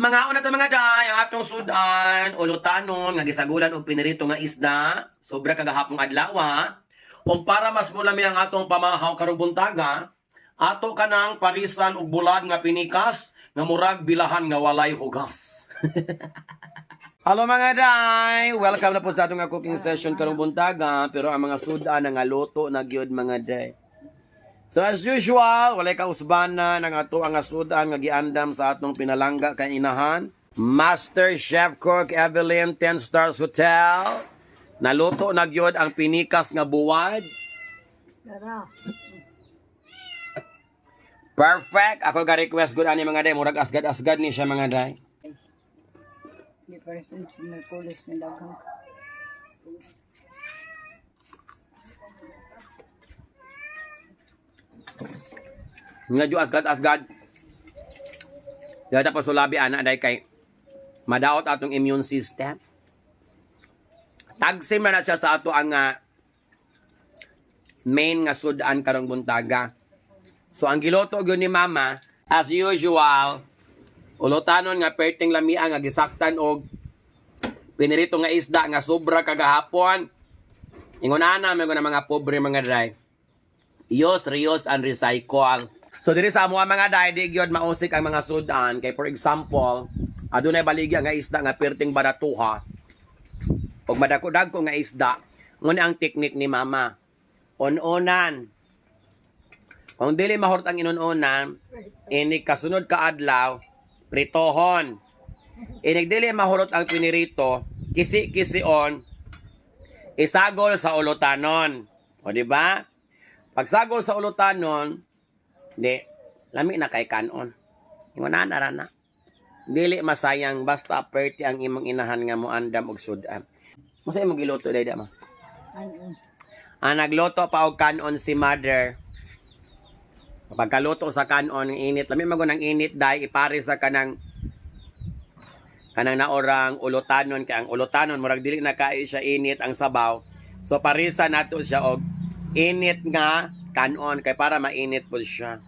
Mga una ta mga day, ang atong sudan, ulutanon, nga gisagulan og pinirito nga isda, sobra kagahapong adlaw. O para mas mulami ang atong pamahaw karong buntaga, ato kanang parisan og bulad nga pinikas, nga murag bilahan nga walay hugas. Hello mga day! Welcome na po sa atong cooking session karong buntaga, pero ang mga sudan nga luto na gyud mga day. So as usual, walay kausbana ng ato ang asudan nga giandam sa atong pinalangga kay inahan. Master Chef Cook Evelyn 10 Stars Hotel. Naluto na gyud ang pinikas nga buwad. Perfect. Ako ga request gud ani mga day, murag asgad-asgad ni siya mga day. Di person sa Merkulis na daghang. Nga jo asgad-asgad. Dada pa sulabi ana day kay madaot atong immune system. Tagsim na siya sa ato ang main nga sudan karong buntaga. So ang giloto gyud ni mama as usual, ulutanon nga perting lamia nga gisaktan og pinirito nga isda nga sobra kagahapon. Ingon ana may mga pobre mga dry. Use, reuse, and recycle. So diri sa mga day, di gyud mausik ang mga sudan. Kay for example, adunay baligya nga isda nga perting baratuha. Og madako-dagko nga isda. Nguni ang teknik ni mama. On-onan. Kung dili mahurot ang inon-onan, ini kasunod ka adlaw, pritohon. Inig dili mahurot ang pinirito, kisi-kision, isagol sa ulutanon. O di ba? Pagsagol sa ulutanon, di, lami na kay kanon. Ingon na na. Dili masayang basta perti ang imong inahan nga mo andam og sudan. Masa imong giluto day ma? Ang nagluto pa og kanon si mother. Pagkaluto sa kanon ng init, lami magun ang init day ipare sa kanang naorang ulutanon kay ang ulutanon murag dili na kay siya init ang sabaw. So parisa nato siya og init nga kanon kay para mainit po siya.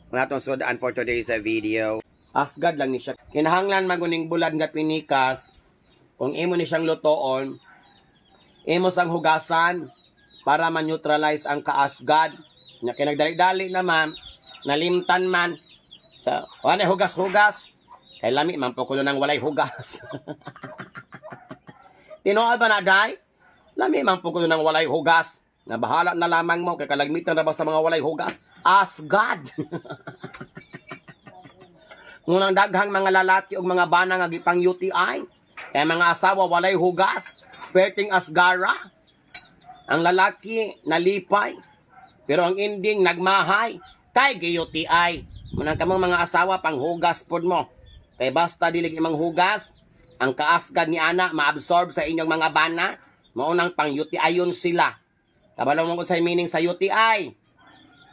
Natong sudan for today's video. Asgad lang ni siya. Kinahanglan maguning bulad nga pinikas. Kung imo ni siyang lutoon, imo sang hugasan para ma-neutralize ang kaasgad. Nya kinagdali-dali naman, nalimtan man sa wala hugas-hugas. Kay lami man po kulo nang walay hugas. Tinuod ba na day? Lami man po kulo nang walay hugas. Na bahala na lamang mo kay kalagmitan ra ba sa mga walay hugas. Asgad. Ngunang daghang mga lalaki o mga bana nga gipang UTI, kaya mga asawa walay hugas, perting asgara. Ang lalaki nalipay, pero ang ending nagmahay, kay UTI. Munang kamang mga asawa pang hugas pod mo. Kay basta dilig imang hugas, ang kaasgad ni ana maabsorb sa inyong mga bana, maunang pang UTI yun sila. Kabalo mo ko sa meaning sa UTI.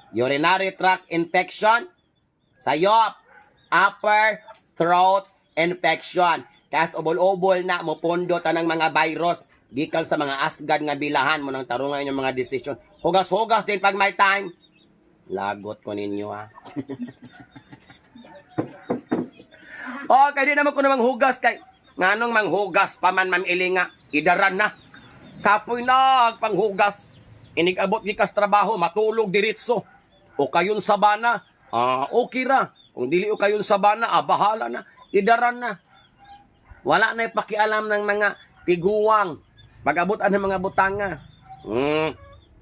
Urinary tract infection, sayop, upper throat infection. Kas ubol-ubol na mo pondo tanang mga virus gikan sa mga asgad nga bilahan mo nang tarungan inyong mga decision. Hugas-hugas din pag may time. Lagot ko ninyo ha. Okay, di naman ko namang hugas kay nganong manghugas pa man mamilinga idaran na. Kapoy na panghugas. Inig-abot gikas trabaho matulog diretso. O kayon sa bana, okay ra. Kung dili o kayon sa bana, bahala na. Idaran na. Wala na ipakialam ng mga tiguwang. Pag-abutan ng mga butanga.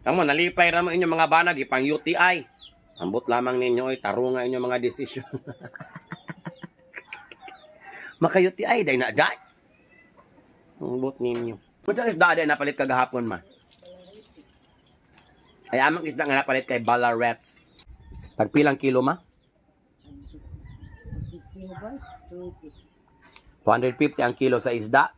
Tamo, nalipay ra mo inyong mga bana, gipang UTI. Ambot lamang ninyo, tarunga inyong mga desisyon. Maka-UTI, day na day. Ambot ninyo. Punta is day na palit kagahapon ma. Ay amang isda nga napalit kay Balarets. Tagpilang kilo ma? 250 ang kilo sa isda.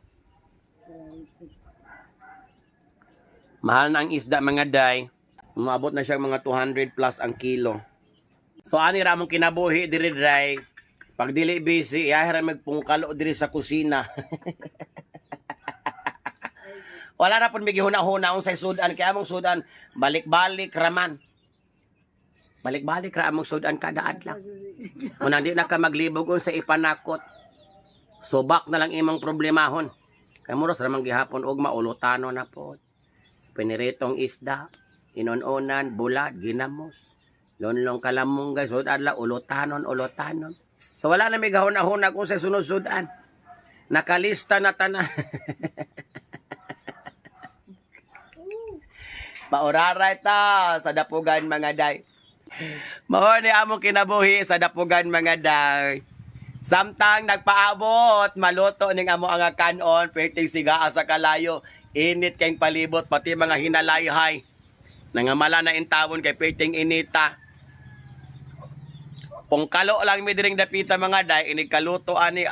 Mahal na ang isda mga day. Umabot na siya mga 200 plus ang kilo. So ani ra mong kinabuhi diri day. Pag dili busy, iyahira magpungkalo diri sa kusina. Wala na pun may gihuna-huna sa sudan. Kaya mong sudan, balik-balik raman. Balik-balik ra among sudan kada adlaw. Kung di na ka maglibog sa ipanakot, subak na lang imong problemahon. Kamuros ramang gihapon og maulutano na po. Piniritong isda, inononan, bulat, ginamos. Lonlong kalamong guys, sud adlaw ulutanon. So wala na may gahon-ahon kung sa sunod sudan. Nakalista na tanan. Mauraray ta sa dapugan mga day. Mao ni among kinabuhi sa dapugan mga day. Samtang nagpaabot, maluto ning amo ang kanon, perting sigaa sa kalayo, init kayong palibot, pati mga hinalayhay. Nangamala na intawon kay perting inita. Pungkalo lang mi diring dapita mga day, inigkaluto ani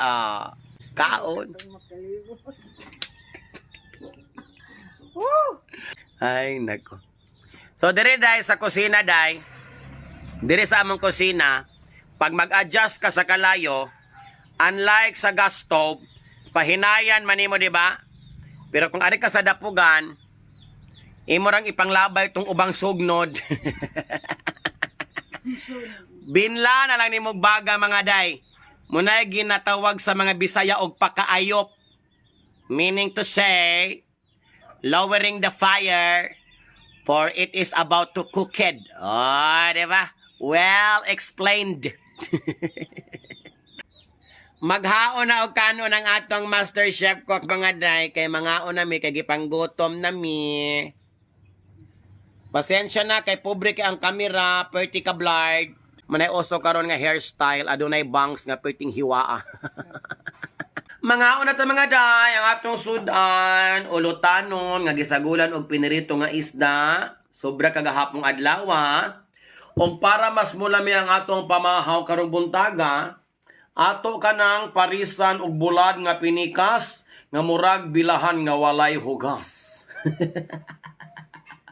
kaon. Ay, nako. So, dire day sa kusina day, dire sa among kusina, pag mag-adjust ka sa kalayo, unlike sa gas stove, pahinayan man nimo, di ba? Pero kung ari ka sa dapugan, imo rang ipanglabay tong ubang sugnod. Binla na lang nimo baga mga day. Munay ginatawag sa mga Bisaya og pakaayop. Meaning to say, lowering the fire for it is about to cook it. Oh, di ba? Well explained. Maghaon na og kanon ang atong master chef cook mga day kay mangaon na mi kay gipanggutom na mi. Pasensya na kay pobre kay ang kamera, perti ka blurred. Manay uso karon nga hairstyle, adunay bangs nga perting hiwaa. Mga una ta mga day, ang atong sudan, ulutanon, nga gisagulan og pinirito nga isda, sobra kagahapong adlaw. O para mas mulami ang atong pamahaw karong buntaga, ato kanang parisan og bulad nga pinikas, nga murag bilahan nga walay hugas.